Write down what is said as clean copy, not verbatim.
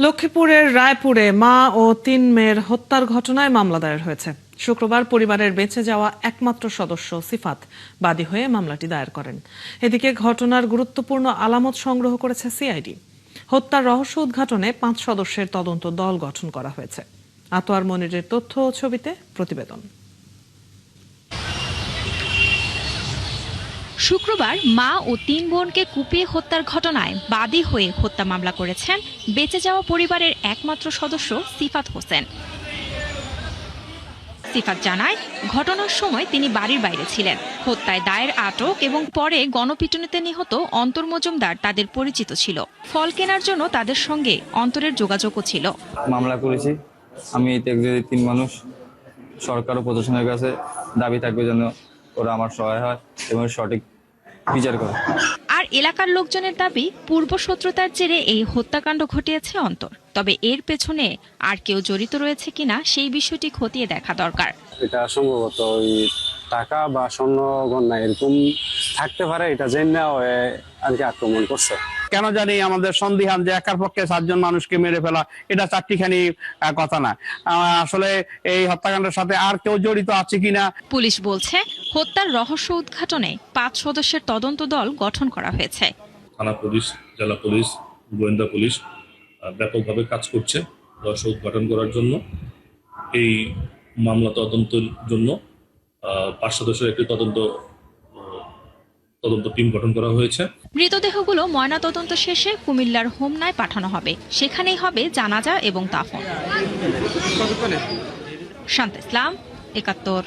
লক্ষ্মীপুরের রায়পুরে মা ও ৩ মেয়ের হত্যার ঘটনায় মামলা দায়ের হয়েছে। শুক্রবার পরিবারের বেঁচে যাওয়া একমাত্র সদস্য সিফাত বাদী হয়ে মামলাটি দায়ের করেন। এদিকে ঘটনার গুরুত্বপূর্ণ আলামত সংগ্রহ করেছে সিআইডি। হত্যার রহস্য উদ্ঘাটনে ৫ সদস্যের তদন্ত দল গঠন করা হয়েছে। আতোয়ার মনিরের তথ্য ও ছবিতে প্রতিবেদন। শুক্রবার মা ও ৩ বোনকে কুপিয়ে হত্যার ঘটনায় বাদী হয়ে হত্যা মামলা করেছেন বেঁচে যাওয়া পরিবারের একমাত্র সদস্য সিফাত হোসেন। সিফাত জানায়, ঘটনার সময় তিনি বাড়ির বাইরে ছিলেন। হত্যায় দায়ের আটক এবং পরে গণপিটুনিতে নিহত অন্তর মজুমদার তাদের পরিচিত ছিল। ফল কেনার জন্য তাদের সঙ্গে অন্তরের যোগাযোগও ছিল। মামলা করেছি আমি, ৩ মানুষ। সরকার ও প্রশাসনের কাছে দাবি থাকবে যেন ওরা আমার সহায় হয় এবং সঠিক বিচার করে। আর এলাকার লোকজনের দাবি, পূর্ব শত্রুতার জেরে এই হত্যাকাণ্ড ঘটিয়েছে অন্তর। তবে এর পেছনে আর কেউ জড়িত রয়েছে কিনা সেই বিষয়টি খতিয়ে দেখা দরকার। এটা সম্ভবত ওই টাকা বা স্বর্ণ গয়না এরকম থাকতে পারে, এটা জেনে আর কি আক্রমণ করছে। কেন জানি আমাদের সন্দিহান যে একার পক্ষে ৭ জন মানুষকে মেরে ফেলা এটা চারটিখানি কথা না। আসলে এই হত্যাকাণ্ডের সাথে আর কেউ জড়িত আছে কিনা। পুলিশ বলছে, হত্যার রহস্য উদ্ঘাটনে ৫ সদস্যের তদন্ত দল গঠন করা হয়েছে। থানা পুলিশ, জেলা পুলিশ, গোয়েন্দা পুলিশ ব্যাপকভাবে কাজ করছে রহস্য উদ্ঘাটন করার জন্য। এই মামলা তদন্তের জন্য ৫ সদস্যের একটি তদন্ত টিম গঠন করা হয়েছে। মৃতদেহগুলো ময়নাতদন্ত শেষে কুমিল্লার হোমনায় পাঠানো হবে। সেখানেই হবে জানাজা এবং দাফন। শান্ত ইসলাম, ৭১।